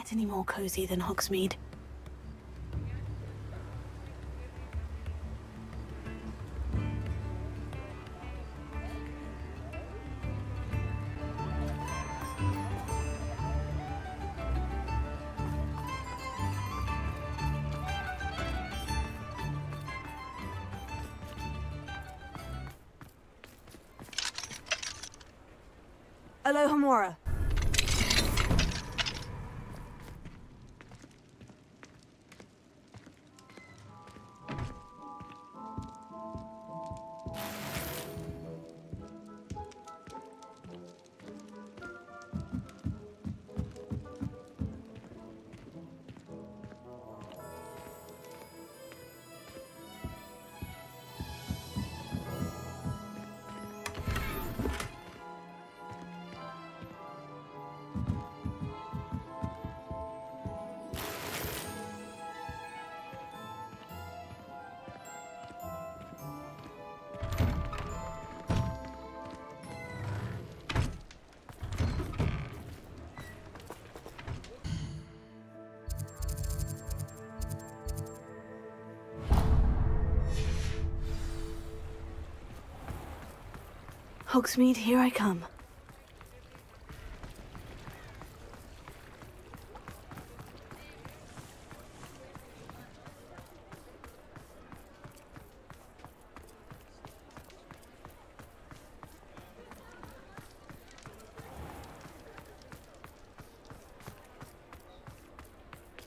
get any more cozy than Hogsmeade. Alohomora. Hogsmeade, here I come.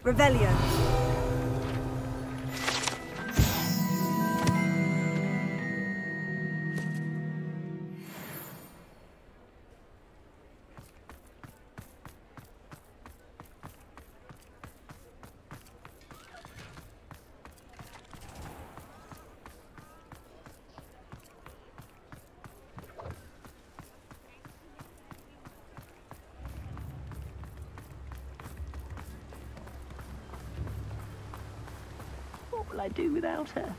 Revelio. What will I do without her?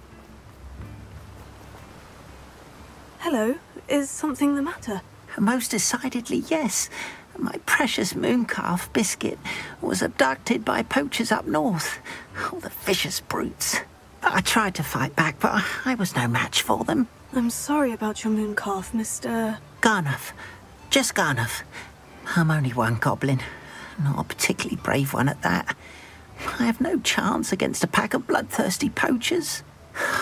Hello, is something the matter? Most decidedly, yes. My precious moon calf, Biscuit, was abducted by poachers up north. Oh, the vicious brutes. I tried to fight back, but I was no match for them. I'm sorry about your moon calf, Mr. Garnuff. Just Garnuff. I'm only one goblin. Not a particularly brave one at that. I have no chance against a pack of bloodthirsty poachers.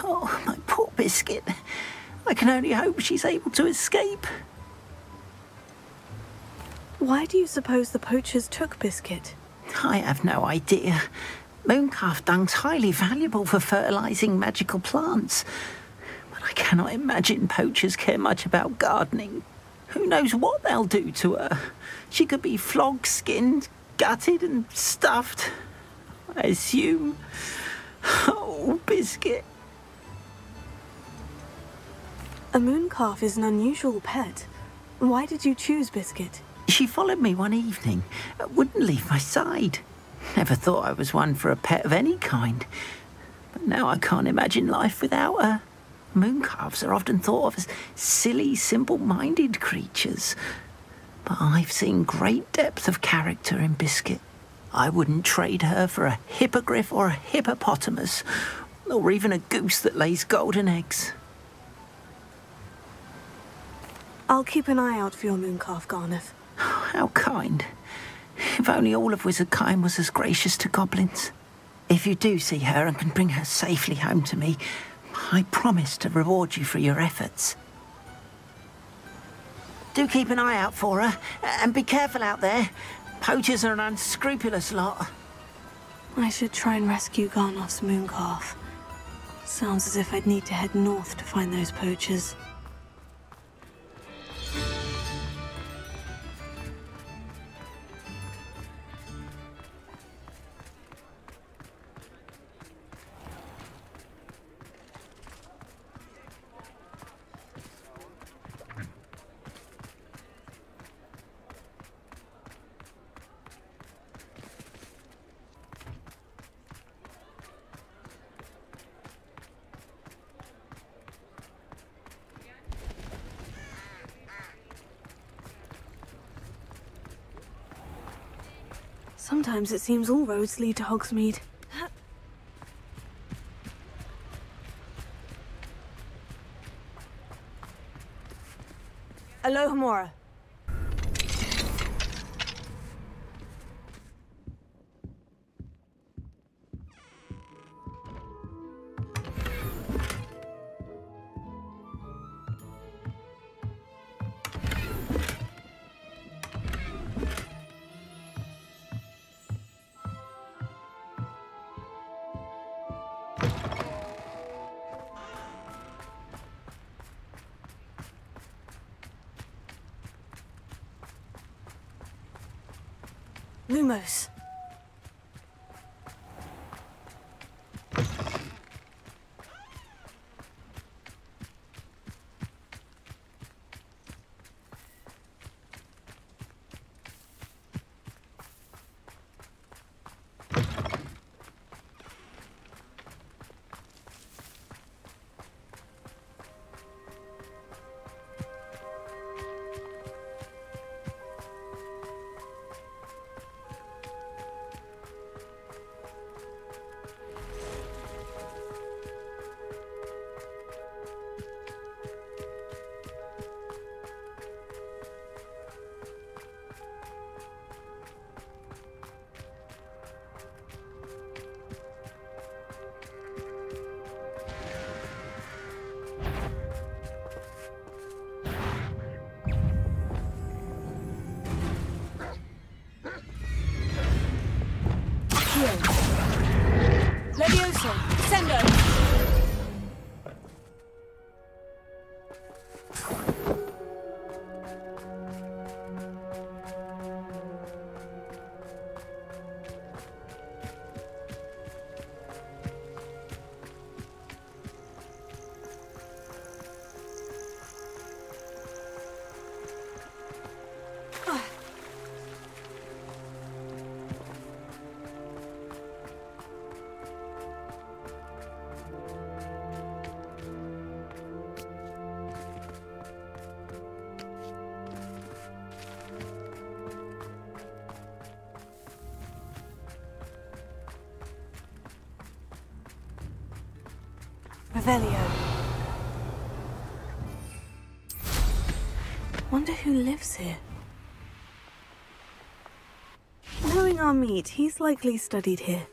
Oh, my poor Biscuit. I can only hope she's able to escape. Why do you suppose the poachers took Biscuit? I have no idea. Mooncalf dung's highly valuable for fertilising magical plants. But I cannot imagine poachers care much about gardening. Who knows what they'll do to her? She could be flogged, skinned, gutted and stuffed. I assume. Oh, Biscuit. A moon calf is an unusual pet. Why did you choose Biscuit? She followed me one evening, wouldn't leave my side. Never thought I was one for a pet of any kind. But now I can't imagine life without her. Mooncalves are often thought of as silly, simple-minded creatures. But I've seen great depth of character in Biscuit. I wouldn't trade her for a hippogriff or a hippopotamus, or even a goose that lays golden eggs. I'll keep an eye out for your moon calf, Garnuff. How kind. If only all of Wizardkind was as gracious to goblins. If you do see her and can bring her safely home to me, I promise to reward you for your efforts. Do keep an eye out for her, and be careful out there. Poachers are an unscrupulous lot. I should try and rescue Garnuff's moon calf. Sounds as if I'd need to head north to find those poachers. Sometimes it seems all roads lead to Hogsmeade. Alohomora. Lumos. Levioso, Sendo! Revelio. Wonder who lives here. Knowing our meet, he's likely studied here.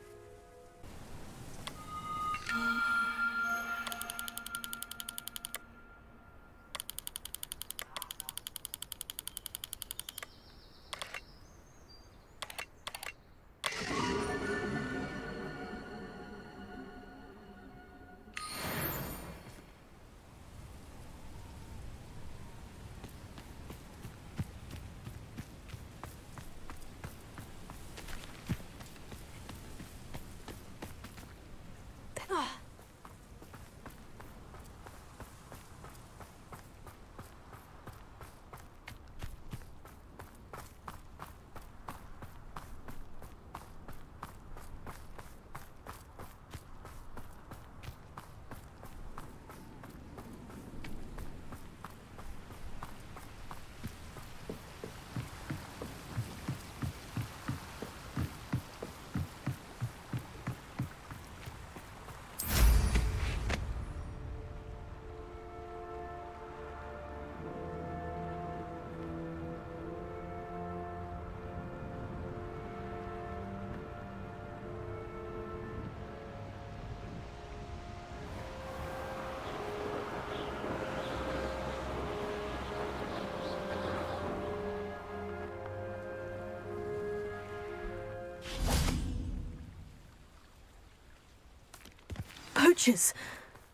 Poachers!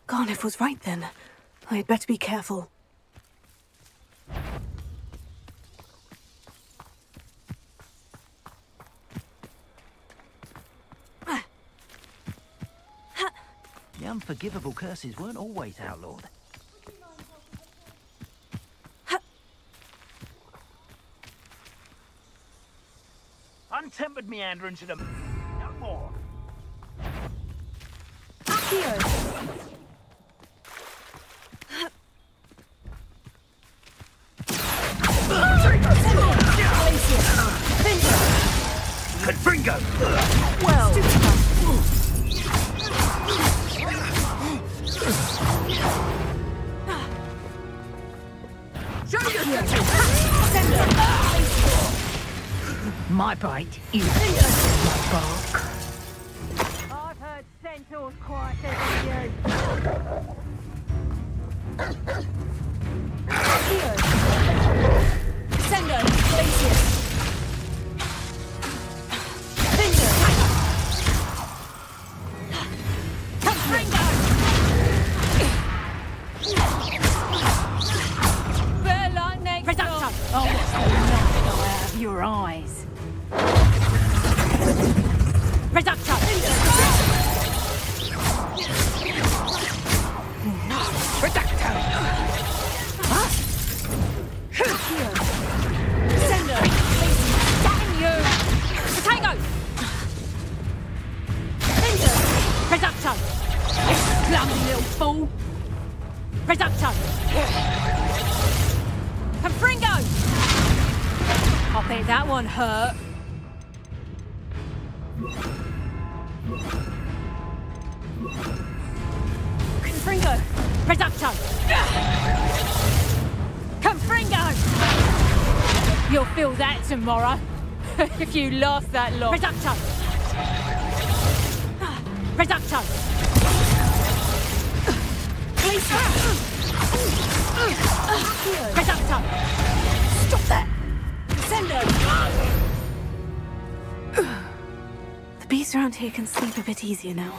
Garniff was right then. I'd better be careful. The unforgivable curses weren't always outlawed. Untempered meanderings of them. No more. Could bring my bite, you my bark. I've heard centaurs quieter than you. Here. Sendo, Glacius. Cinder. Confringo. Bear next door. Oh, what's the light out of your eyes? Reducto. Reducto! Sendo. Damn you. Potato. Cinder. Reducto. Clumsy little fool! Reducto. Confringo. I bet that one hurt. Confringo. Reducto. Confringo. You'll feel that tomorrow. If you last that long. Reducto. Reducto. Reducto. Stop that. Sendo. The beasts around here can sleep a bit easier now.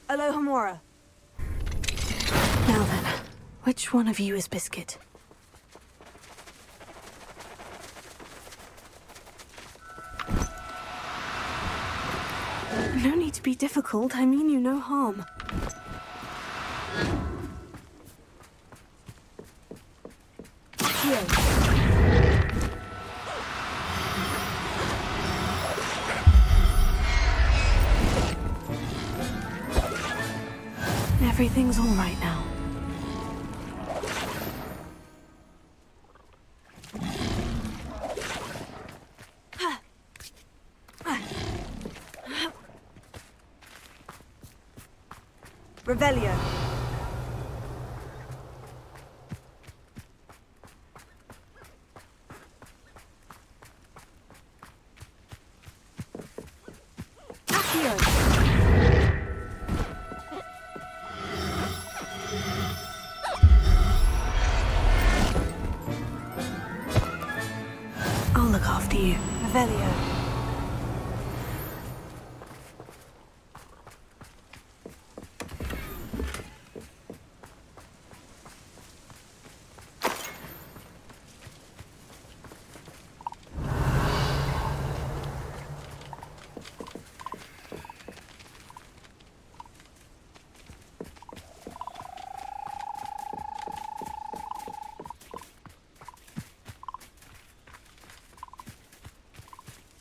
Alohomora. Now then, which one of you is Biscuit? No need to be difficult, I mean you no harm. Here. Everything's all right now. Revelio. Accio. I'll look after you. Revelio.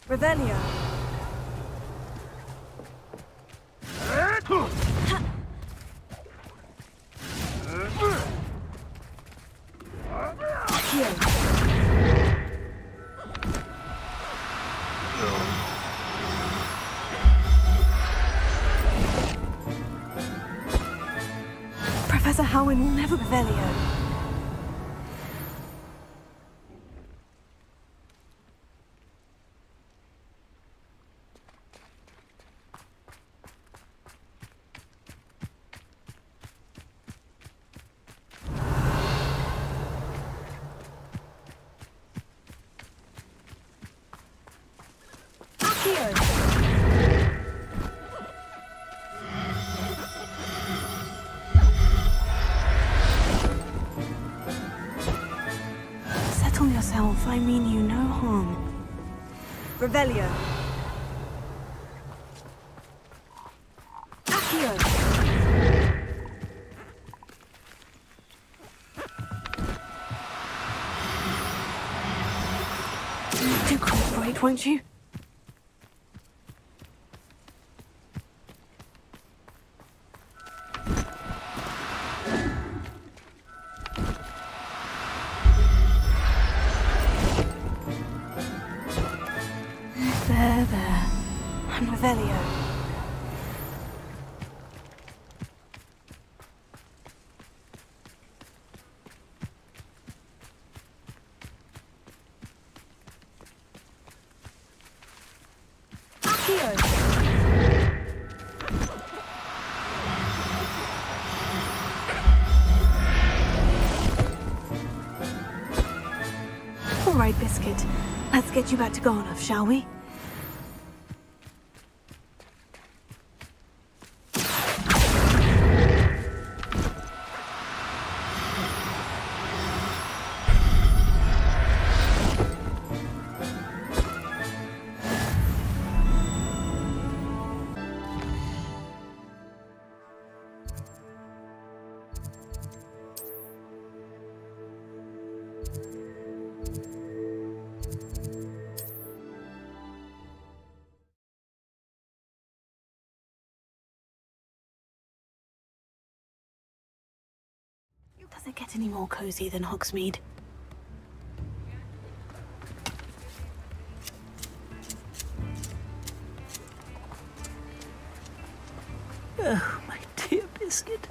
Revelio. Professor Howin will never... Revelio. Settle yourself, I mean you no harm. Revelio. Accio. Do cooperate, won't you? There. And Revelio. All right, Biscuit. Let's get you back to Garnoff, shall we? Does it get any more cozy than Hogsmeade? Oh, my dear Biscuit.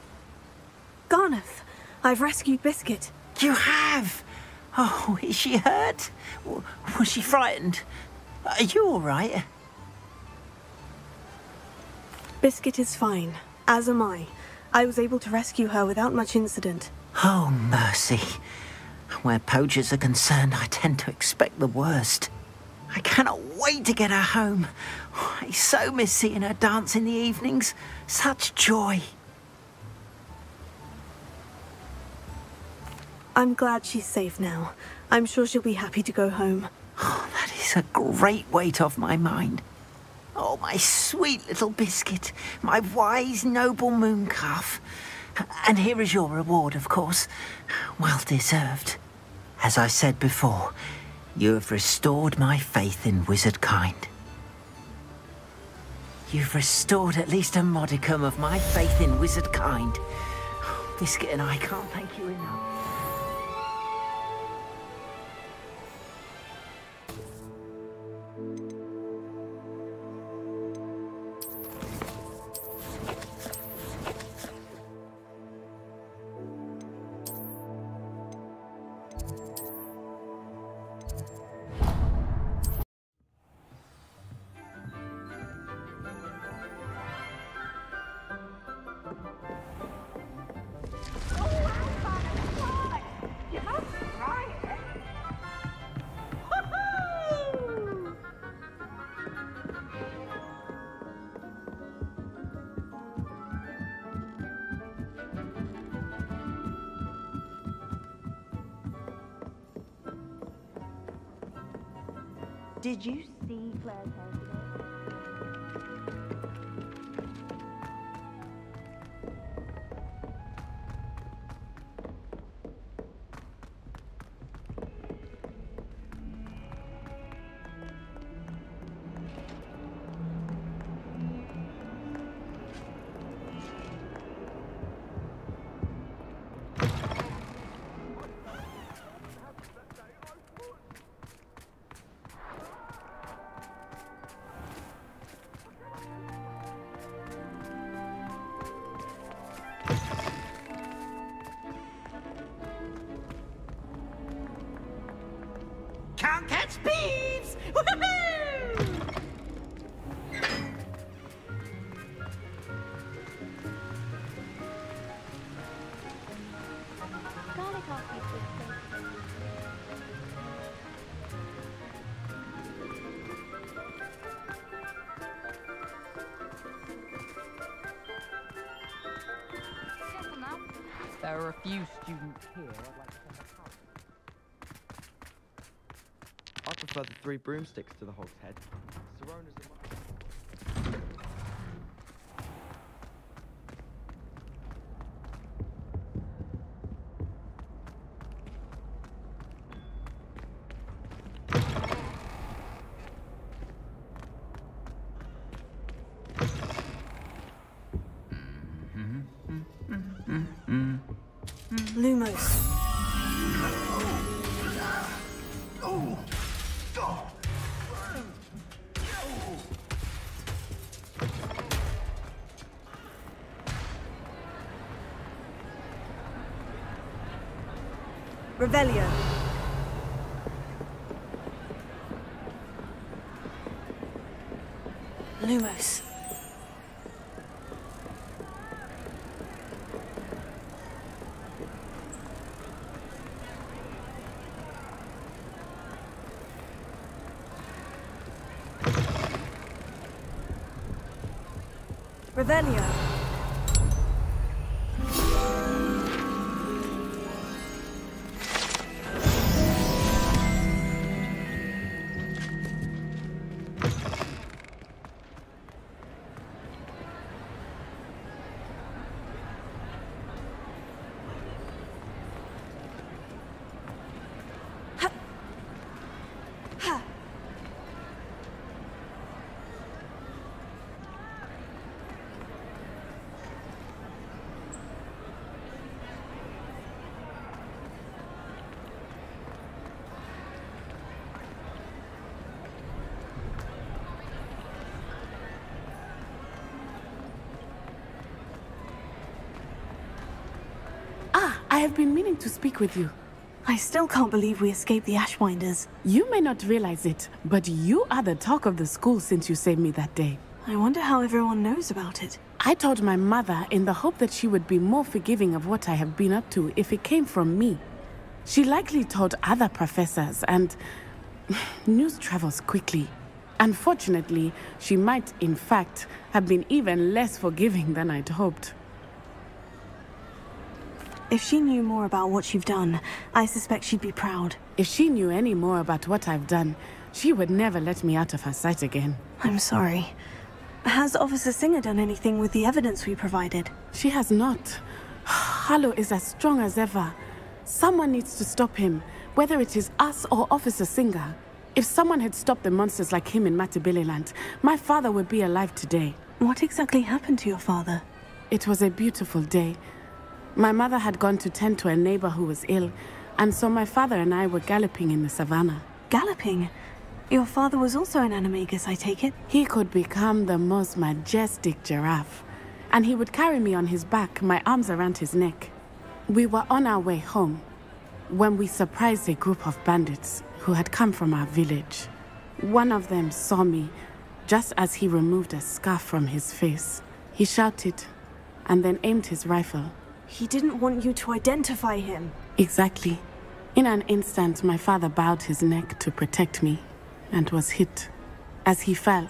Garnoff, I've rescued Biscuit. You have? Oh, is she hurt? Was she frightened? Are you all right? Biscuit is fine, as am I. I was able to rescue her without much incident. Oh, mercy. Where poachers are concerned, I tend to expect the worst. I cannot wait to get her home. I so miss seeing her dance in the evenings. Such joy. I'm glad she's safe now. I'm sure she'll be happy to go home. Oh, that is a great weight off my mind. Oh, my sweet little Biscuit, my wise, noble mooncalf. And here is your reward, of course. Well deserved. As I said before, you have restored my faith in wizard kind. You've restored at least a modicum of my faith in wizard kind. Biscuit and I can't thank you enough. Did you see Claire's hair today? Can't catch thieves! Woohoo! Garlic off you, sister. There are a few students here. I'd like to send a card. I prefer the 3 broomsticks to the Hogshead. Sirona's a much... Lumos. Revelio. Lumos. Revelio. I have been meaning to speak with you. I still can't believe we escaped the Ashwinders. You may not realize it, but you are the talk of the school since you saved me that day. I wonder how everyone knows about it. I told my mother in the hope that she would be more forgiving of what I have been up to if it came from me. She likely told other professors, and news travels quickly. Unfortunately, she might, in fact, have been even less forgiving than I'd hoped. If she knew more about what you've done, I suspect she'd be proud. If she knew any more about what I've done, she would never let me out of her sight again. I'm sorry. Has Officer Singer done anything with the evidence we provided? She has not. Harlow is as strong as ever. Someone needs to stop him, whether it is us or Officer Singer. If someone had stopped the monsters like him in Matabeleland, my father would be alive today. What exactly happened to your father? It was a beautiful day. My mother had gone to tend to a neighbor who was ill, and so my father and I were galloping in the savannah. Galloping? Your father was also an animagus, I take it? He could become the most majestic giraffe, and he would carry me on his back, my arms around his neck. We were on our way home when we surprised a group of bandits who had come from our village. One of them saw me just as he removed a scarf from his face. He shouted and then aimed his rifle. He didn't want you to identify him. Exactly. In an instant, my father bowed his neck to protect me and was hit. As he fell,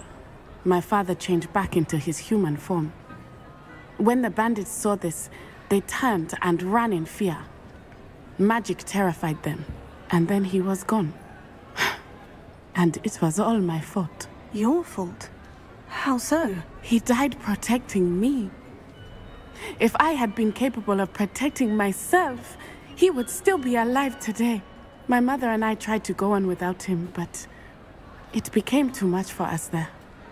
my father changed back into his human form. When the bandits saw this, they turned and ran in fear. Magic terrified them, and then he was gone. And it was all my fault. Your fault? How so? He died protecting me. If I had been capable of protecting myself, he would still be alive today. My mother and I tried to go on without him, but it became too much for us there.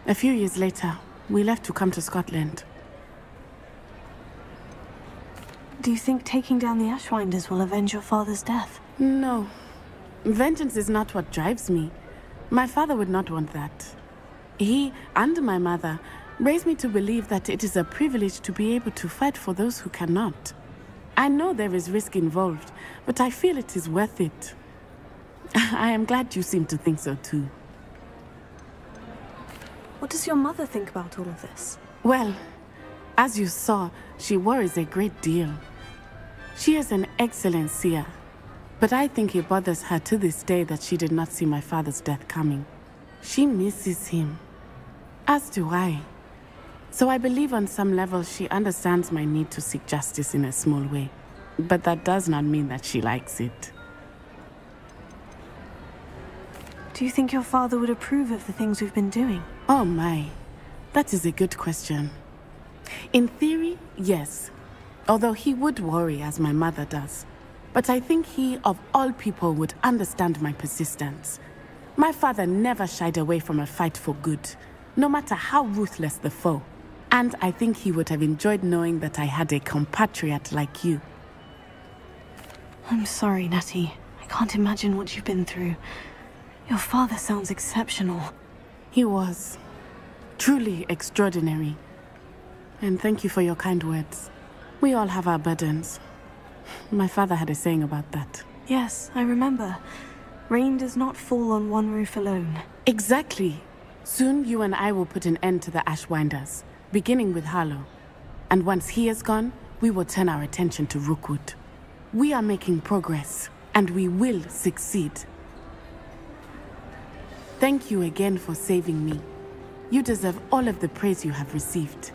A few years later, we left to come to Scotland. Do you think taking down the Ashwinders will avenge your father's death? No. Vengeance is not what drives me. My father would not want that. He and my mother raised me to believe that it is a privilege to be able to fight for those who cannot. I know there is risk involved, but I feel it is worth it. I am glad you seem to think so too. What does your mother think about all of this? Well, as you saw, she worries a great deal. She is an excellent seer, but I think it bothers her to this day that she did not see my father's death coming. She misses him, as do I. So I believe on some level she understands my need to seek justice in a small way. But that does not mean that she likes it. Do you think your father would approve of the things we've been doing? Oh my, that is a good question. In theory, yes. Although he would worry as my mother does. But I think he, of all people, would understand my persistence. My father never shied away from a fight for good, no matter how ruthless the foe. And I think he would have enjoyed knowing that I had a compatriot like you. I'm sorry, Natty. I can't imagine what you've been through. Your father sounds exceptional. He was. Truly extraordinary. And thank you for your kind words. We all have our burdens. My father had a saying about that. Yes, I remember. Rain does not fall on one roof alone. Exactly. Soon you and I will put an end to the Ashwinders, beginning with Harlow. And once he is gone, we will turn our attention to Rookwood. We are making progress, and we will succeed. Thank you again for saving me. You deserve all of the praise you have received.